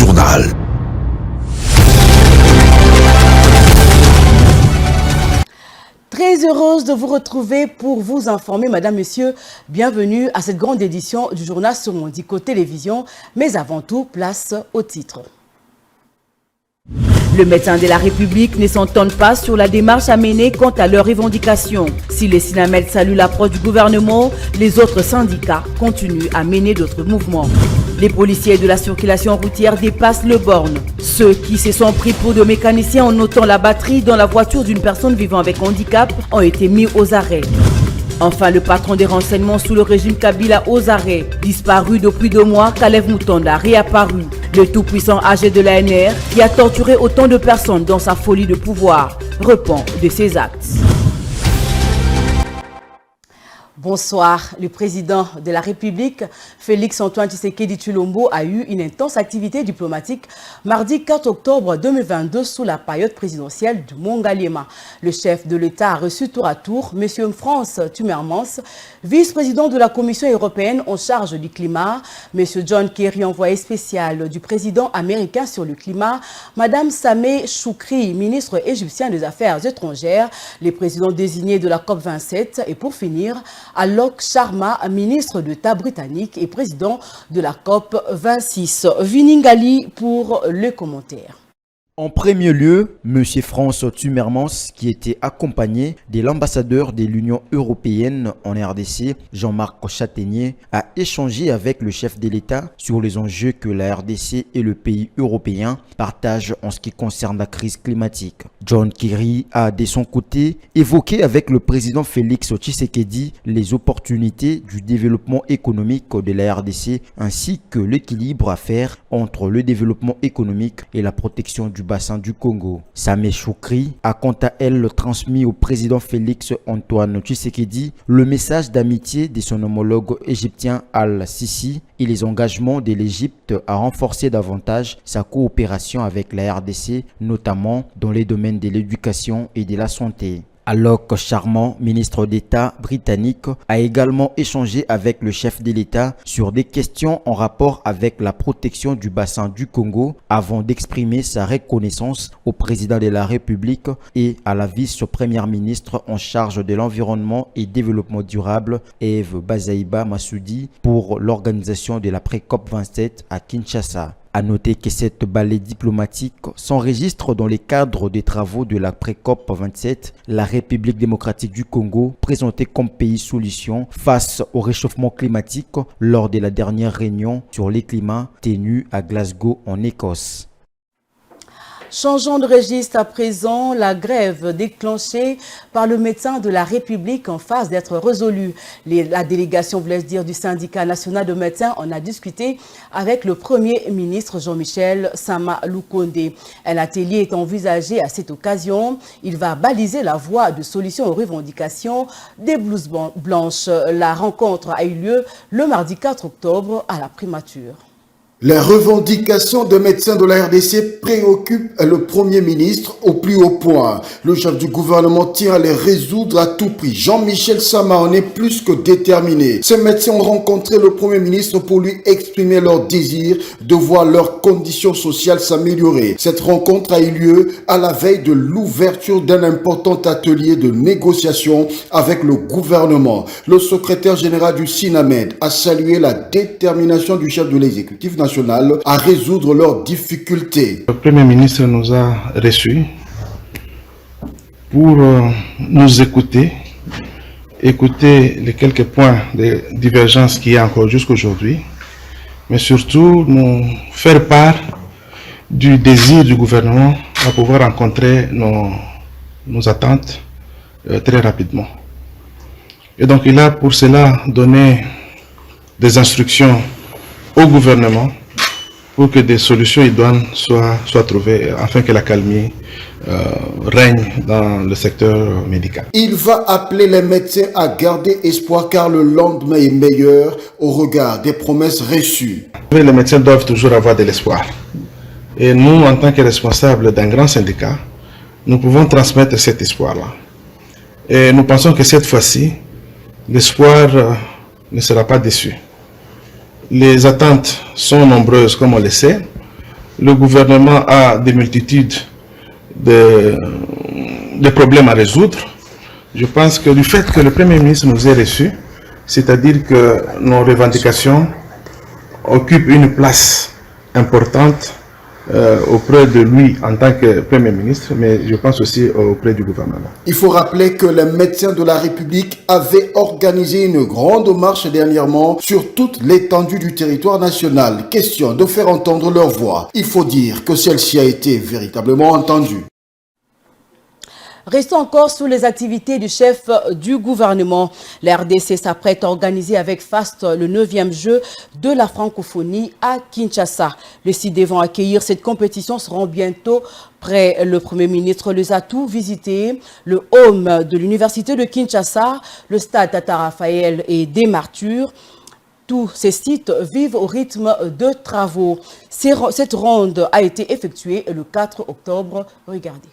journal. Très heureuse de vous retrouver pour vous informer, Madame, Monsieur. Bienvenue à cette grande édition du journal sur Mondico Télévision. Mais avant tout, place au titre. Le médecin de la République ne s'entend pas sur la démarche à mener quant à leurs revendications. Si les Sinamèdes saluent l'approche du gouvernement, les autres syndicats continuent à mener d'autres mouvements. Les policiers de la circulation routière dépassent le borne. Ceux qui se sont pris pour des mécaniciens en notant la batterie dans la voiture d'une personne vivant avec handicap ont été mis aux arrêts. Enfin, le patron des renseignements sous le régime Kabila aux arrêts. Disparu depuis 2 mois, Kalev Moutonda réapparu. Le tout-puissant âgé de l'ANR qui a torturé autant de personnes dans sa folie de pouvoir repent de ses actes. Bonsoir. Le président de la République, Félix-Antoine Tshisekedi Tshilombo, a eu une intense activité diplomatique mardi 4 octobre 2022 sous la période présidentielle du Mongaliema. Le chef de l'État a reçu tour à tour M. Frans Timmermans, vice-président de la Commission européenne en charge du climat, M. John Kerry, envoyé spécial du président américain sur le climat, Mme Sameh Choukri, ministre égyptien des Affaires étrangères, les présidents désignés de la COP27 et pour finir, Alok Sharma, ministre d'État britannique et président de la COP26. Viningali pour le commentaire. En premier lieu, M. Frans Timmermans, qui était accompagné de l'ambassadeur de l'Union européenne en RDC, Jean-Marc Châtaignier, a échangé avec le chef de l'État sur les enjeux que la RDC et le pays européen partagent en ce qui concerne la crise climatique. John Kerry a, de son côté, évoqué avec le président Félix Tshisekedi les opportunités du développement économique de la RDC ainsi que l'équilibre à faire entre le développement économique et la protection du bassin du Congo. Sameh Choukri a quant à elle transmis au président Félix-Antoine Tshisekedi le message d'amitié de son homologue égyptien Al-Sisi et les engagements de l'Égypte à renforcer davantage sa coopération avec la RDC, notamment dans les domaines de l'éducation et de la santé. Alok Sharma, ministre d'État britannique, a également échangé avec le chef de l'État sur des questions en rapport avec la protection du bassin du Congo avant d'exprimer sa reconnaissance au président de la République et à la vice-première ministre en charge de l'environnement et développement durable, Eve Bazaïba Massoudi, pour l'organisation de la pré-COP 27 à Kinshasa. À noter que cette balai diplomatique s'enregistre dans le cadre des travaux de la pré-COP 27, la République démocratique du Congo, présentée comme pays solution face au réchauffement climatique lors de la dernière réunion sur les climats tenue à Glasgow en Écosse. Changeons de registre à présent, la grève déclenchée par le médecin de la République en phase d'être résolue. La délégation, voulais-je dire, du syndicat national de médecins en a discuté avec le Premier ministre Jean-Michel Sama Lukonde. Un atelier est envisagé à cette occasion. Il va baliser la voie de solution aux revendications des blouses blanches. La rencontre a eu lieu le mardi 4 octobre à la primature. Les revendications des médecins de la RDC préoccupent le Premier ministre au plus haut point. Le chef du gouvernement tient à les résoudre à tout prix. Jean-Michel Sama en est plus que déterminé. Ces médecins ont rencontré le Premier ministre pour lui exprimer leur désir de voir leurs conditions sociales s'améliorer. Cette rencontre a eu lieu à la veille de l'ouverture d'un important atelier de négociation avec le gouvernement. Le secrétaire général du Sinamed a salué la détermination du chef de l'exécutif national à résoudre leurs difficultés. Le Premier ministre nous a reçus pour nous écouter les quelques points de divergence qu'il y a encore jusqu'aujourd'hui, mais surtout nous faire part du désir du gouvernement à pouvoir rencontrer nos attentes très rapidement. Et donc il a pour cela donné des instructions au gouvernement pour que des solutions idoines soient trouvées afin que la calmie règne dans le secteur médical. Il va appeler les médecins à garder espoir car le lendemain est meilleur au regard des promesses reçues. Les médecins doivent toujours avoir de l'espoir. Et nous, en tant que responsables d'un grand syndicat, nous pouvons transmettre cet espoir-là. Et nous pensons que cette fois-ci, l'espoir ne sera pas déçu. Les attentes sont nombreuses, comme on le sait. le gouvernement a des multitudes de problèmes à résoudre. Je pense que du fait que le Premier ministre nous ait reçus, c'est-à-dire que nos revendications occupent une place importante auprès de lui en tant que Premier ministre, mais je pense aussi auprès du gouvernement. Il faut rappeler que les médecins de la République avaient organisé une grande marche dernièrement sur toute l'étendue du territoire national. Question de faire entendre leur voix. Il faut dire que celle-ci a été véritablement entendue. Restons encore sous les activités du chef du gouvernement. La RDC s'apprête à organiser avec FAST le 9e jeu de la francophonie à Kinshasa. Les 6 devant accueillir cette compétition seront bientôt prêts. Le Premier ministre les a tous visités. Le home de l'université de Kinshasa, le stade Tata Raphaël et des Martyrs. Tous ces sites vivent au rythme de travaux. Cette ronde a été effectuée le 4 octobre. Regardez.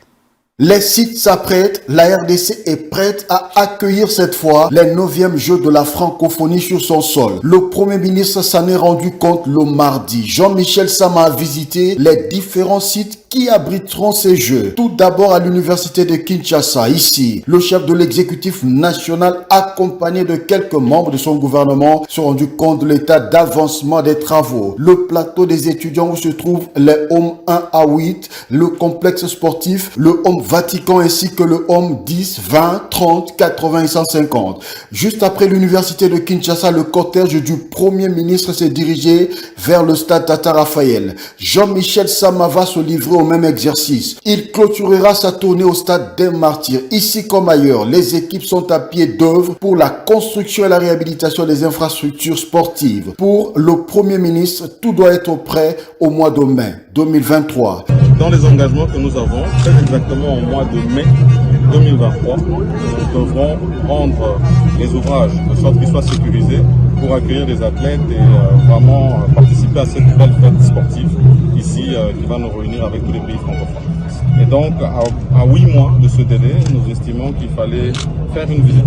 Les sites s'apprêtent, la RDC est prête à accueillir cette fois les 9e Jeux de la francophonie sur son sol. Le Premier ministre s'en est rendu compte le mardi. Jean-Michel Sama a visité les différents sites qui abriteront ces Jeux. Tout d'abord à l'université de Kinshasa. Ici, le chef de l'exécutif national, accompagné de quelques membres de son gouvernement, se rendu compte de l'état d'avancement des travaux. Le plateau des étudiants où se trouvent les Homes 1 à 8, le complexe sportif, le Home Vatican ainsi que le Home 10, 20, 30, 80 et 150. Juste après l'université de Kinshasa, le cortège du Premier ministre s'est dirigé vers le stade Tata Raphaël. Jean-Michel Sama va se livrer au même exercice. Il clôturera sa tournée au stade des Martyrs. Ici comme ailleurs, les équipes sont à pied d'œuvre pour la construction et la réhabilitation des infrastructures sportives. Pour le Premier ministre, tout doit être prêt au mois de mai 2023. Dans les engagements que nous avons, très exactement au mois de mai 2023, nous devrons rendre les ouvrages de sorte qu'ils soient sécurisés pour accueillir les athlètes et vraiment participer à cette belle fête sportive ici qui va nous réunir avec tous les pays francophones. Et donc, à 8 mois de ce délai, nous estimons qu'il fallait faire une visite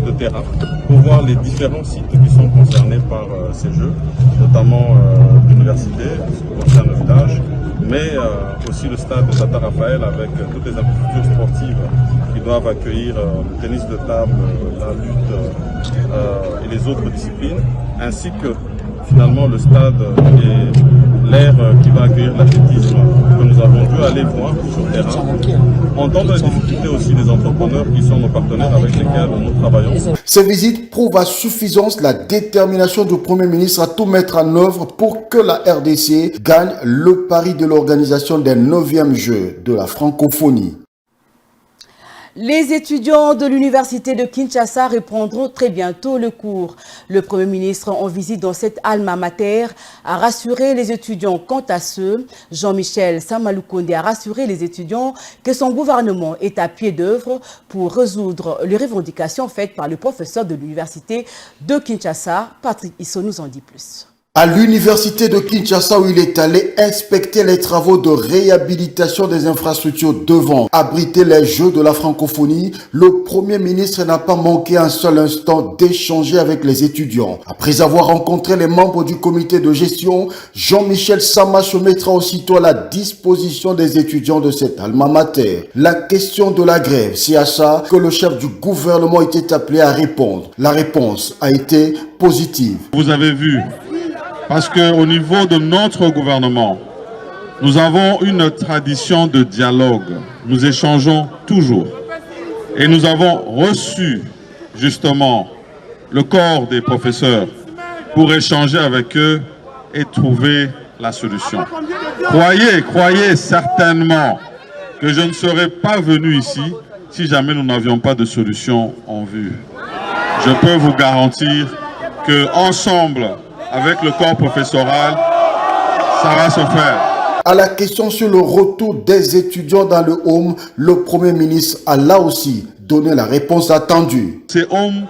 de terrain pour voir les différents sites qui sont concernés par ces Jeux, notamment l'université, qui concerne le village, mais aussi le stade de Tata Raphaël avec toutes les infrastructures sportives qui doivent accueillir le tennis de table, la lutte et les autres disciplines, ainsi que finalement le stade et l'aire qui va accueillir l'athlétisme que nous avons dû aller voir sur le terrain. Entendre les difficultés aussi des entrepreneurs qui sont nos partenaires avec lesquels nous travaillons. Ces visites prouvent à suffisance la détermination du Premier ministre à tout mettre en œuvre pour que la RDC gagne le pari de l'organisation des 9e Jeux de la francophonie. Les étudiants de l'université de Kinshasa reprendront très bientôt le cours. Le Premier ministre en visite dans cette alma mater a rassuré les étudiants quant à ceux. Jean-Michel Samaloukonde a rassuré les étudiants que son gouvernement est à pied d'œuvre pour résoudre les revendications faites par le professeur de l'université de Kinshasa. Patrick Isso nous en dit plus. À l'université de Kinshasa où il est allé inspecter les travaux de réhabilitation des infrastructures devant abriter les Jeux de la francophonie, le Premier ministre n'a pas manqué un seul instant d'échanger avec les étudiants. Après avoir rencontré les membres du comité de gestion, Jean-Michel Sama se mettra aussitôt à la disposition des étudiants de cette alma mater. La question de la grève, c'est à ça que le chef du gouvernement était appelé à répondre. La réponse a été positive. Vous avez vu, parce qu'au niveau de notre gouvernement, nous avons une tradition de dialogue. Nous échangeons toujours. Et nous avons reçu justement le corps des professeurs pour échanger avec eux et trouver la solution. Croyez certainement que je ne serais pas venu ici si jamais nous n'avions pas de solution en vue. Je peux vous garantir qu'ensemble, avec le corps professoral, ça va se faire. À la question sur le retour des étudiants dans le home, le Premier ministre a là aussi donné la réponse attendue. Ces homes,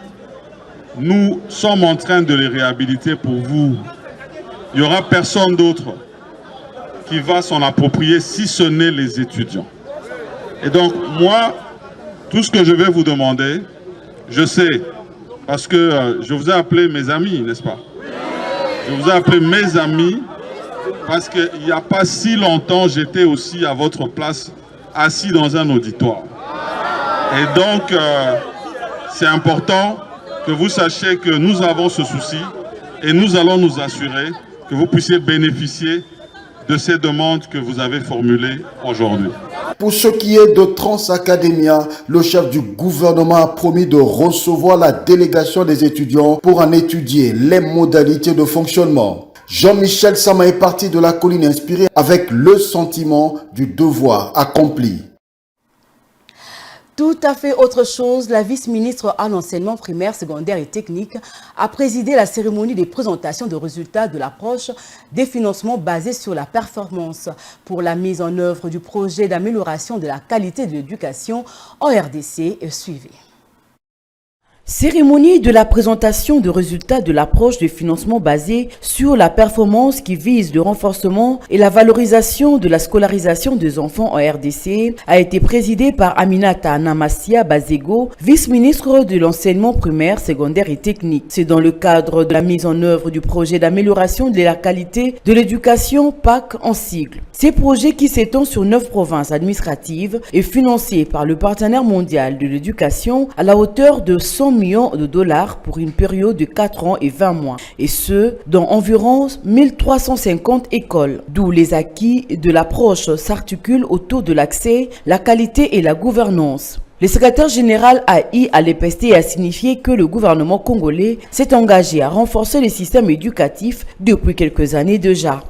nous sommes en train de les réhabiliter pour vous. Il n'y aura personne d'autre qui va s'en approprier si ce n'est les étudiants. Et donc moi, tout ce que je vais vous demander, je sais, parce que je vous ai appelé mes amis, n'est-ce pas? Je vous ai appelé mes amis parce qu'il n'y a pas si longtemps, j'étais aussi à votre place, assis dans un auditoire. Et donc, c'est important que vous sachiez que nous avons ce souci et nous allons nous assurer que vous puissiez bénéficier de ces demandes que vous avez formulées aujourd'hui. Pour ce qui est de Transacademia, le chef du gouvernement a promis de recevoir la délégation des étudiants pour en étudier les modalités de fonctionnement. Jean-Michel Sama est parti de la colline inspiré avec le sentiment du devoir accompli. Tout à fait autre chose, la vice-ministre à l'enseignement primaire, secondaire et technique a présidé la cérémonie des présentations de résultats de l'approche des financements basés sur la performance pour la mise en œuvre du projet d'amélioration de la qualité de l'éducation en RDC. Suivez. Cérémonie de la présentation de résultats de l'approche de financement basée sur la performance qui vise le renforcement et la valorisation de la scolarisation des enfants en RDC a été présidée par Aminata Namasia Bazego, vice-ministre de l'enseignement primaire, secondaire et technique. C'est dans le cadre de la mise en œuvre du projet d'amélioration de la qualité de l'éducation PAC en sigle. Ces projets qui s'étend sur 9 provinces administratives est financé par le partenaire mondial de l'éducation à la hauteur de 100 millions de dollars pour une période de 4 ans et 20 mois, et ce, dans environ 1350 écoles, d'où les acquis de l'approche s'articulent autour de l'accès, la qualité et la gouvernance. Le secrétaire général AI Alepeste a signifié que le gouvernement congolais s'est engagé à renforcer le système éducatif depuis quelques années déjà.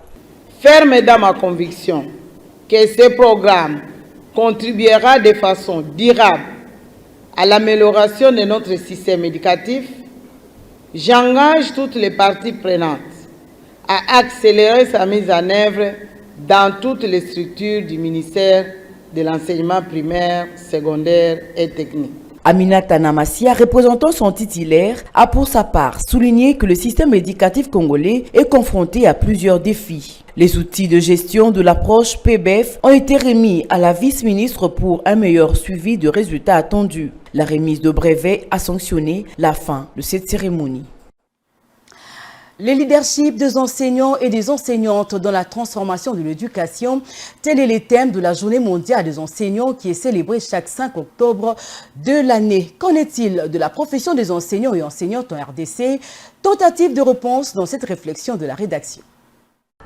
Ferme dans ma conviction que ce programme contribuera de façon durable à l'amélioration de notre système éducatif, j'engage toutes les parties prenantes à accélérer sa mise en œuvre dans toutes les structures du ministère de l'enseignement primaire, secondaire et technique. Aminata Namasia, représentant son titulaire, a pour sa part souligné que le système éducatif congolais est confronté à plusieurs défis. Les outils de gestion de l'approche PBF ont été remis à la vice-ministre pour un meilleur suivi de résultats attendus. La remise de brevets a sanctionné la fin de cette cérémonie. Le leadership des enseignants et des enseignantes dans la transformation de l'éducation, tel est le thème de la Journée mondiale des enseignants qui est célébrée chaque 5 octobre de l'année. Qu'en est-il de la profession des enseignants et enseignantes en RDC? Tentative de réponse dans cette réflexion de la rédaction.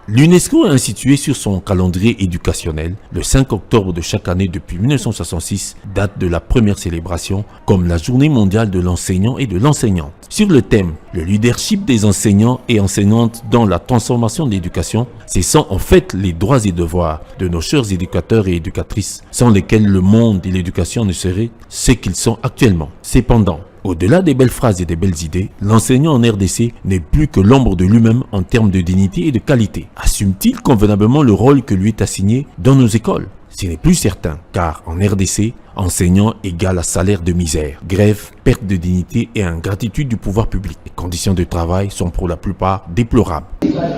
L'UNESCO a institué sur son calendrier éducationnel le 5 octobre de chaque année depuis 1966, date de la première célébration, comme la Journée mondiale de l'enseignant et de l'enseignante. Sur le thème, le leadership des enseignants et enseignantes dans la transformation de l'éducation, ce sont en fait les droits et devoirs de nos chers éducateurs et éducatrices, sans lesquels le monde et l'éducation ne seraient ce qu'ils sont actuellement. Cependant, au-delà des belles phrases et des belles idées, l'enseignant en RDC n'est plus que l'ombre de lui-même en termes de dignité et de qualité. Assume-t-il convenablement le rôle que lui est assigné dans nos écoles? Ce n'est plus certain, car en RDC, enseignant égale à salaire de misère, grève, perte de dignité et ingratitude du pouvoir public. Les conditions de travail sont pour la plupart déplorables.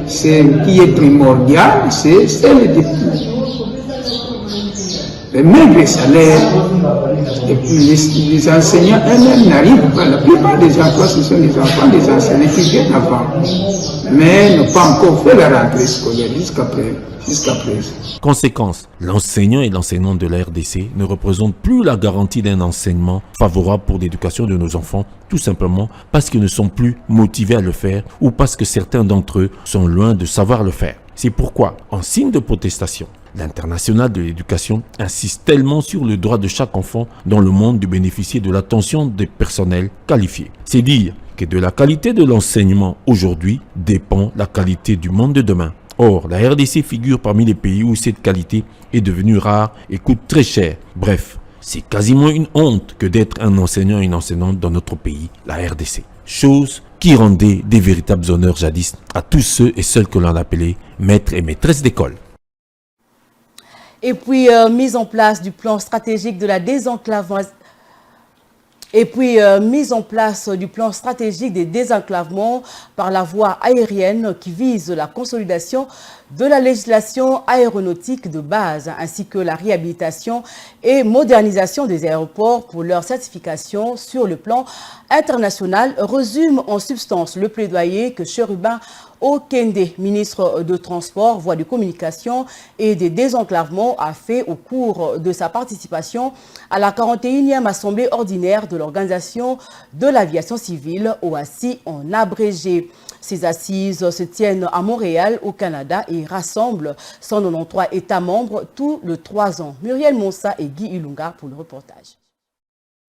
Ce qui est primordial, c'est le défi. Les maigres salaires, et puis les enseignants eux-mêmes n'arrivent pas. La plupart des emplois, ce sont les enfants des enseignants qui viennent avant, mais n'ont pas encore fait la rentrée scolaire jusqu'à présent. Conséquence, l'enseignant et l'enseignante de la RDC ne représentent plus la garantie d'un enseignement favorable pour l'éducation de nos enfants, tout simplement parce qu'ils ne sont plus motivés à le faire ou parce que certains d'entre eux sont loin de savoir le faire. C'est pourquoi, en signe de protestation, l'International de l'éducation insiste tellement sur le droit de chaque enfant dans le monde de bénéficier de l'attention des personnels qualifiés. C'est dire que de la qualité de l'enseignement aujourd'hui dépend la qualité du monde de demain. Or, la RDC figure parmi les pays où cette qualité est devenue rare et coûte très cher. Bref, c'est quasiment une honte que d'être un enseignant et une enseignante dans notre pays, la RDC. Chose qui rendait des véritables honneurs jadis à tous ceux et celles que l'on appelait maîtres et maîtresses d'école. Et puis, mise en place du plan stratégique de la désenclavement. Du plan stratégique des désenclavements par la voie aérienne qui vise la consolidation de la législation aéronautique de base ainsi que la réhabilitation et modernisation des aéroports pour leur certification sur le plan international résume en substance le plaidoyer que Chérubin Okende, ministre de Transport, Voies de Communication et des Désenclavements, a fait au cours de sa participation à la 41e Assemblée ordinaire de l'Organisation de l'aviation civile, OACI en abrégé. Ces assises se tiennent à Montréal, au Canada, et rassemblent 193 États membres tous les 3 ans. Muriel Monsa et Guy Ilunga pour le reportage.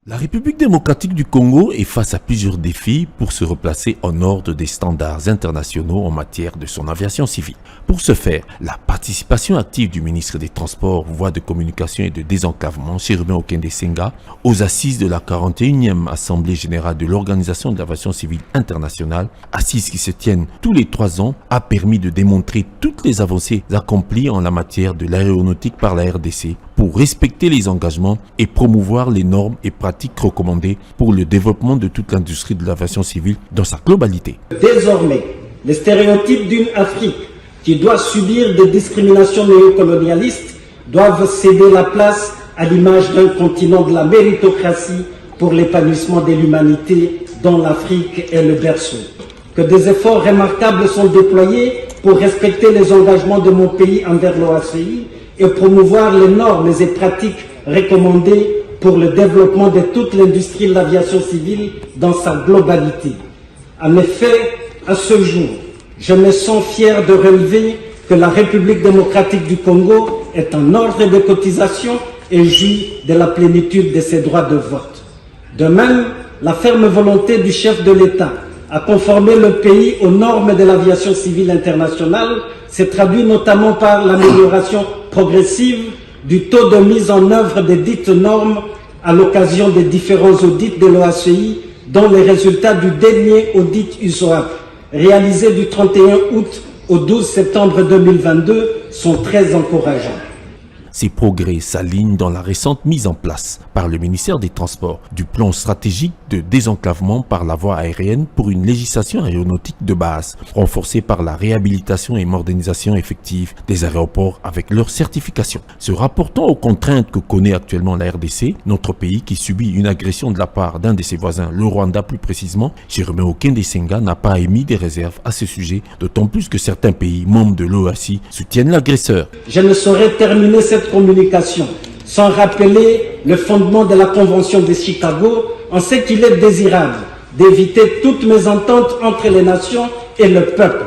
La République démocratique du Congo est face à plusieurs défis pour se replacer en ordre des standards internationaux en matière de son aviation civile. Pour ce faire, la participation active du ministre des Transports, Voies de Communication et de Désenclavement, Cherubin Okende Senga, aux assises de la 41e Assemblée générale de l'Organisation de l'aviation civile internationale, assises qui se tiennent tous les 3 ans, a permis de démontrer toutes les avancées accomplies en la matière de l'aéronautique par la RDC pour respecter les engagements et promouvoir les normes et pratiques recommandées pour le développement de toute l'industrie de l'aviation civile dans sa globalité. Désormais, les stéréotypes d'une Afrique qui doit subir des discriminations néocolonialistes doivent céder la place à l'image d'un continent de la méritocratie pour l'épanouissement de l'humanité dont l'Afrique est le berceau. Que des efforts remarquables sont déployés pour respecter les engagements de mon pays envers l'OACI et promouvoir les normes et pratiques recommandées pour le développement de toute l'industrie de l'aviation civile dans sa globalité. En effet, à ce jour, je me sens fier de relever que la République démocratique du Congo est en ordre de cotisation et jouit de la plénitude de ses droits de vote. De même, la ferme volonté du chef de l'État à conformer le pays aux normes de l'aviation civile internationale se traduit notamment par l'amélioration progressive du taux de mise en œuvre des dites normes à l'occasion des différents audits de l'OACI, dont les résultats du dernier audit USOAC, réalisé du 31 août au 12 septembre 2022, sont très encourageants. Ces progrès s'alignent dans la récente mise en place par le ministère des Transports du plan stratégique de désenclavement par la voie aérienne pour une législation aéronautique de base, renforcée par la réhabilitation et modernisation effective des aéroports avec leur certification. Se rapportant aux contraintes que connaît actuellement la RDC, notre pays qui subit une agression de la part d'un de ses voisins, le Rwanda plus précisément, Cherubin Okende Senga n'a pas émis des réserves à ce sujet, d'autant plus que certains pays membres de l'OACI soutiennent l'agresseur. Je ne saurais terminer cette communication sans rappeler le fondement de la Convention de Chicago en ce qu'il est désirable d'éviter toute mésentente entre les nations et le peuple.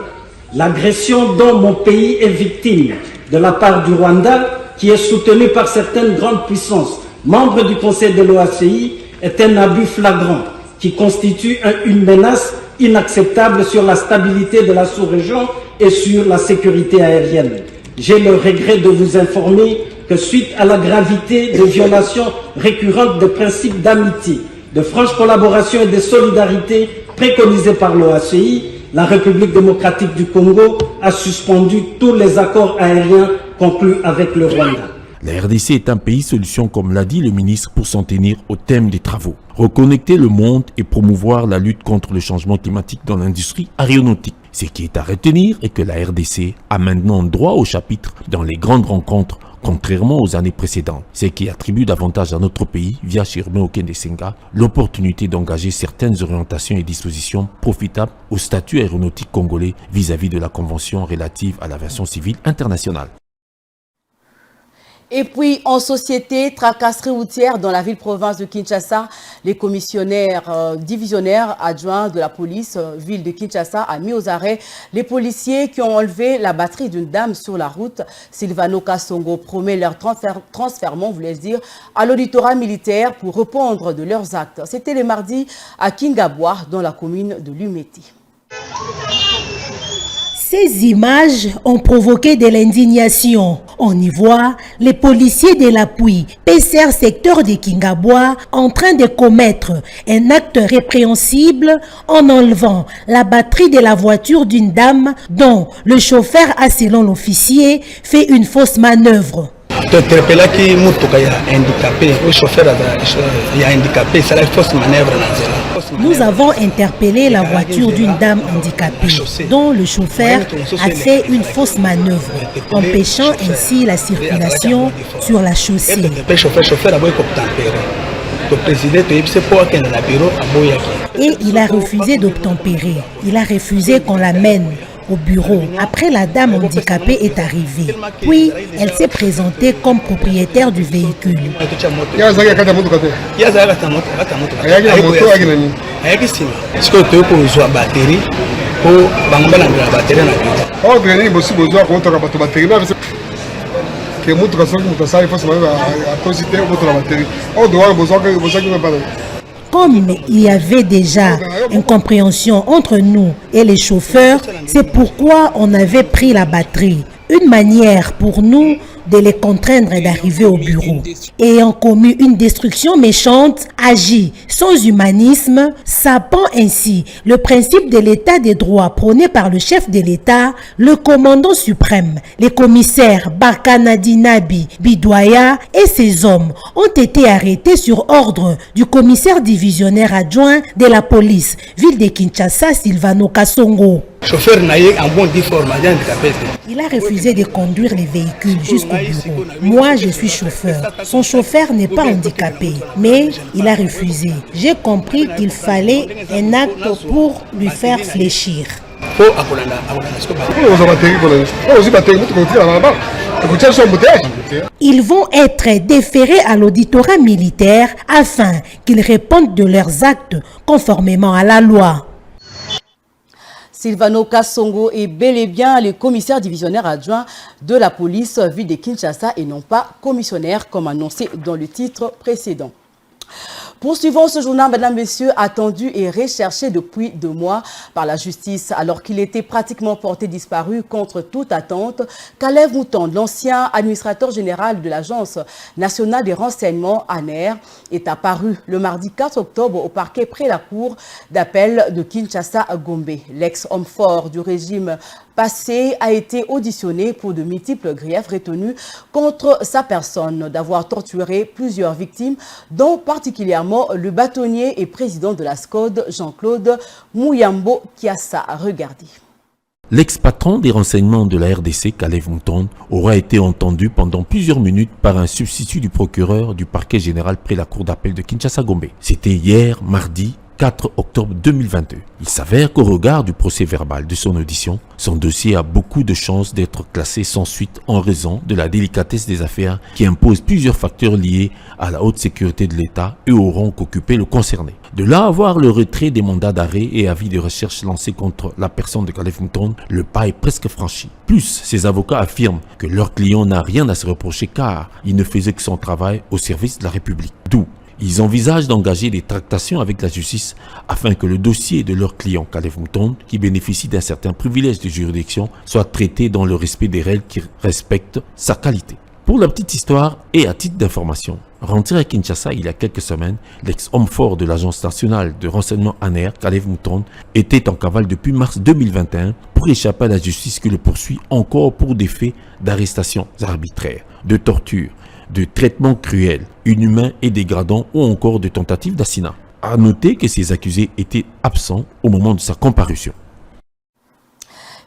L'agression dont mon pays est victime de la part du Rwanda, qui est soutenu par certaines grandes puissances membres du Conseil de l'OACI, est un abus flagrant qui constitue une menace inacceptable sur la stabilité de la sous-région et sur la sécurité aérienne. J'ai le regret de vous informer que suite à la gravité des violations récurrentes des principes d'amitié, de franche collaboration et de solidarité préconisés par l'OACI, la République démocratique du Congo a suspendu tous les accords aériens conclus avec le Rwanda. La RDC est un pays solution, comme l'a dit le ministre, pour s'en tenir au thème des travaux. Reconnecter le monde et promouvoir la lutte contre le changement climatique dans l'industrie aéronautique. Ce qui est à retenir est que la RDC a maintenant droit au chapitre dans les grandes rencontres, contrairement aux années précédentes. Ce qui attribue davantage à notre pays, via Cherubin Okende Senga, l'opportunité d'engager certaines orientations et dispositions profitables au statut aéronautique congolais vis-à-vis de la Convention relative à l'aviation civile internationale. Et puis, en société, tracasserie routière dans la ville-province de Kinshasa, les commissionnaires divisionnaires adjoints de la police ville de Kinshasa a mis aux arrêts les policiers qui ont enlevé la batterie d'une dame sur la route. Sylvano Kassongo promet leur transfèrement, voulait dire, à l'auditorat militaire pour répondre de leurs actes. C'était le mardi à Kingabwa, dans la commune de Lumeti. Ces images ont provoqué de l'indignation. On y voit les policiers de l'appui PCR secteur de Kingabwa en train de commettre un acte répréhensible en enlevant la batterie de la voiture d'une dame dont le chauffeur a, selon l'officier, fait une fausse manœuvre. Nous avons interpellé la voiture d'une dame handicapée dont le chauffeur a fait une fausse manœuvre, empêchant ainsi la circulation sur la chaussée. Et il a refusé d'obtempérer. Il a refusé qu'on l'amène au bureau après la dame handicapée est arrivée. Puis, elle s'est présentée comme propriétaire du véhicule. Comme il y avait déjà une compréhension entre nous et les chauffeurs, c'est pourquoi on avait pris la batterie. Une manière pour nous de les contraindre d'arriver au bureau. Ayant commis une destruction méchante, agit sans humanisme, sapant ainsi le principe de l'état des droits prôné par le chef de l'État, le commandant suprême, les commissaires Barkanadinabi Bidwaya et ses hommes ont été arrêtés sur ordre du commissaire divisionnaire adjoint de la police, ville de Kinshasa, Silvano Kasongo. Il a refusé de conduire les véhicules jusqu'au bureau. Moi, je suis chauffeur. Son chauffeur n'est pas handicapé, mais il a refusé. J'ai compris qu'il fallait un acte pour lui faire fléchir. Ils vont être déférés à l'auditorat militaire afin qu'ils répondent de leurs actes conformément à la loi. Silvano Kasongo est bel et bien le commissaire divisionnaire adjoint de la police ville de Kinshasa et non pas commissionnaire comme annoncé dans le titre précédent. Poursuivons ce journal, mesdames, messieurs, attendu et recherché depuis 2 mois par la justice, alors qu'il était pratiquement porté disparu contre toute attente. Kalev Mouton, l'ancien administrateur général de l'Agence nationale des renseignements, ANER, est apparu le mardi 4 octobre au parquet près la cour d'appel de Kinshasa à Gombe. L'ex-homme fort du régime passé a été auditionné pour de multiples griefs retenus contre sa personne, d'avoir torturé plusieurs victimes, dont particulièrement le bâtonnier et président de la SCOD, Jean-Claude Mouyambo Kiassa. Regardez. L'ex-patron des renseignements de la RDC, Kalev Mouton, aura été entendu pendant plusieurs minutes par un substitut du procureur du parquet général près la cour d'appel de Kinshasa-Gombe. C'était hier, mardi 4 octobre 2022. Il s'avère qu'au regard du procès verbal de son audition, son dossier a beaucoup de chances d'être classé sans suite en raison de la délicatesse des affaires qui impose plusieurs facteurs liés à la haute sécurité de l'État et au rang qu'occupait le concerné. De là à voir le retrait des mandats d'arrêt et avis de recherche lancés contre la personne de Kalev Mouton, le pas est presque franchi. Plus, ses avocats affirment que leur client n'a rien à se reprocher car il ne faisait que son travail au service de la République. D'où ils envisagent d'engager des tractations avec la justice afin que le dossier de leur client Kalev Mouton, qui bénéficie d'un certain privilège de juridiction, soit traité dans le respect des règles qui respectent sa qualité. Pour la petite histoire et à titre d'information, rentré à Kinshasa il y a quelques semaines, l'ex-homme fort de l'Agence nationale de renseignement ANER, Kalev Mouton, était en cavale depuis mars 2021 pour échapper à la justice qui le poursuit encore pour des faits d'arrestation arbitraire, de torture, de traitements cruels, inhumains et dégradants ou encore de tentatives d'assassinat. À noter que ces accusés étaient absents au moment de sa comparution.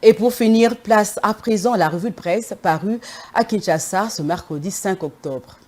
Et pour finir, place à présent à la revue de presse parue à Kinshasa ce mercredi 5 octobre.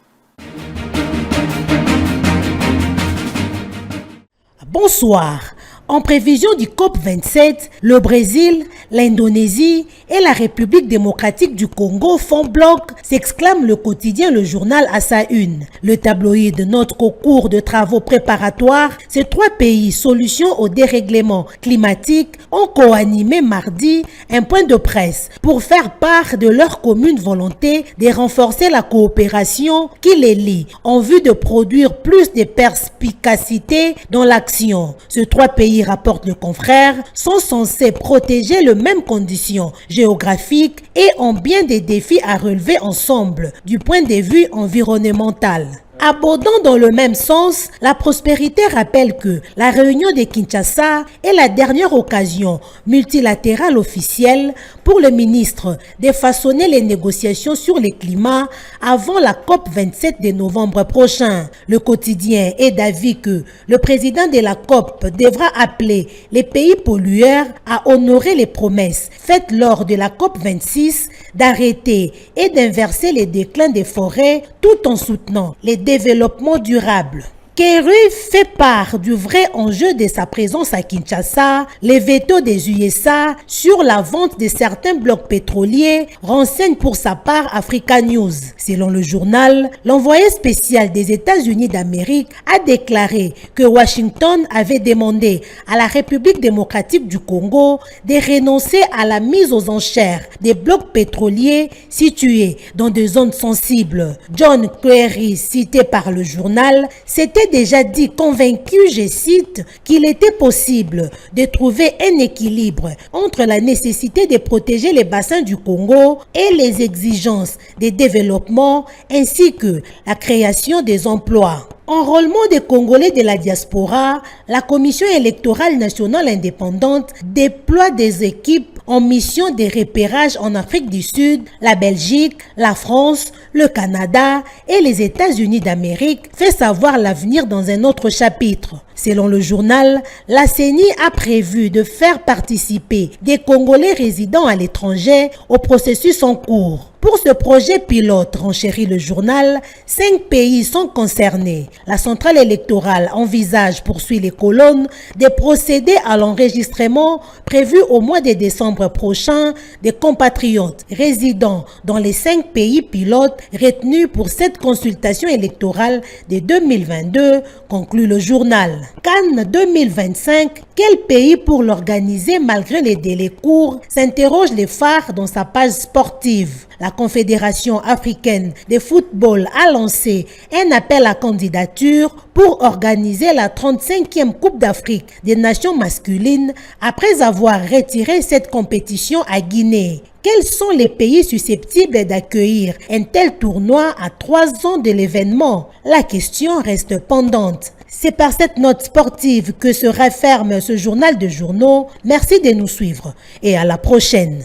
Bonsoir. En prévision du COP27, le Brésil, l'Indonésie et la République démocratique du Congo font bloc, s'exclame le quotidien Le Journal à sa une. Le tabloïd note qu'au cours de travaux préparatoires, ces 3 pays, solutions au dérèglement climatique, ont co-animé mardi un point de presse pour faire part de leur commune volonté de renforcer la coopération qui les lie en vue de produire plus de perspicacité dans l'action. Ces 3 pays, rapporte le confrère, sont censés protéger les mêmes conditions géographiques et ont bien des défis à relever ensemble du point de vue environnemental. Abordant dans le même sens, la prospérité rappelle que la réunion de Kinshasa est la dernière occasion multilatérale officielle pour le ministre de façonner les négociations sur le climat avant la COP27 de novembre prochain. Le quotidien est d'avis que le président de la COP devra appeler les pays pollueurs à honorer les promesses faites lors de la COP26 d'arrêter et d'inverser les déclins des forêts tout en soutenant les développement durable. Kerry fait part du vrai enjeu de sa présence à Kinshasa. Les vétos des USA sur la vente de certains blocs pétroliers renseigne pour sa part Africa News. Selon le journal, l'envoyé spécial des États-Unis d'Amérique a déclaré que Washington avait demandé à la République démocratique du Congo de renoncer à la mise aux enchères des blocs pétroliers situés dans des zones sensibles. John Kerry, cité par le journal, s'était déjà dit convaincu, je cite, qu'il était possible de trouver un équilibre entre la nécessité de protéger les bassins du Congo et les exigences de développement ainsi que la création des emplois. Enrôlement des Congolais de la diaspora, la Commission électorale nationale indépendante déploie des équipes en mission de repérage en Afrique du Sud, la Belgique, la France, le Canada et les États-Unis d'Amérique, fait savoir l'avenir dans un autre chapitre. Selon le journal, la CENI a prévu de faire participer des Congolais résidant à l'étranger au processus en cours. Pour ce projet pilote, renchérit le journal, 5 pays sont concernés. La centrale électorale envisage, poursuit les colonnes, de procéder à l'enregistrement prévu au mois de décembre prochain des compatriotes résidant dans les 5 pays pilotes retenus pour cette consultation électorale de 2022, conclut le journal. Cannes 2025, quel pays pour l'organiser malgré les délais courts, s'interroge les phares dans sa page sportive. La Confédération africaine de football a lancé un appel à candidature pour organiser la 35e Coupe d'Afrique des nations masculines après avoir retiré cette compétition à Guinée. Quels sont les pays susceptibles d'accueillir un tel tournoi à 3 ans de l'événement? La question reste pendante. C'est par cette note sportive que se referme ce journal de journaux. Merci de nous suivre et à la prochaine.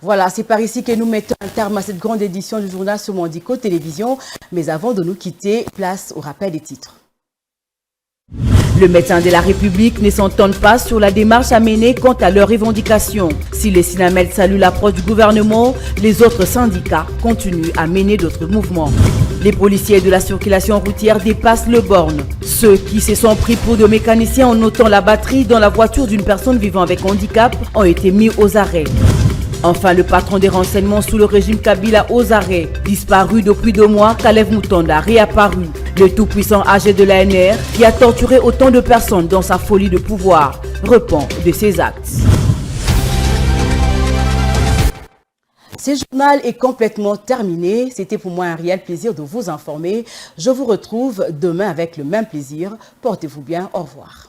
Voilà, c'est par ici que nous mettons un terme à cette grande édition du journal sur Mondico Télévision. Mais avant de nous quitter, place au rappel des titres. Le médecin de la République ne s'entendent pas sur la démarche à mener quant à leurs revendications. Si les Sinamèdes saluent l'approche du gouvernement, les autres syndicats continuent à mener d'autres mouvements. Les policiers de la circulation routière dépassent le borne. Ceux qui se sont pris pour de mécaniciens en notant la batterie dans la voiture d'une personne vivant avec handicap ont été mis aux arrêts. Enfin, le patron des renseignements sous le régime Kabila aux arrêts. Disparu depuis 2 mois, Kalev Moutonda réapparu. Le tout-puissant âgé de l'ANR qui a torturé autant de personnes dans sa folie de pouvoir repent de ses actes. Ce journal est complètement terminé. C'était pour moi un réel plaisir de vous informer. Je vous retrouve demain avec le même plaisir. Portez-vous bien. Au revoir.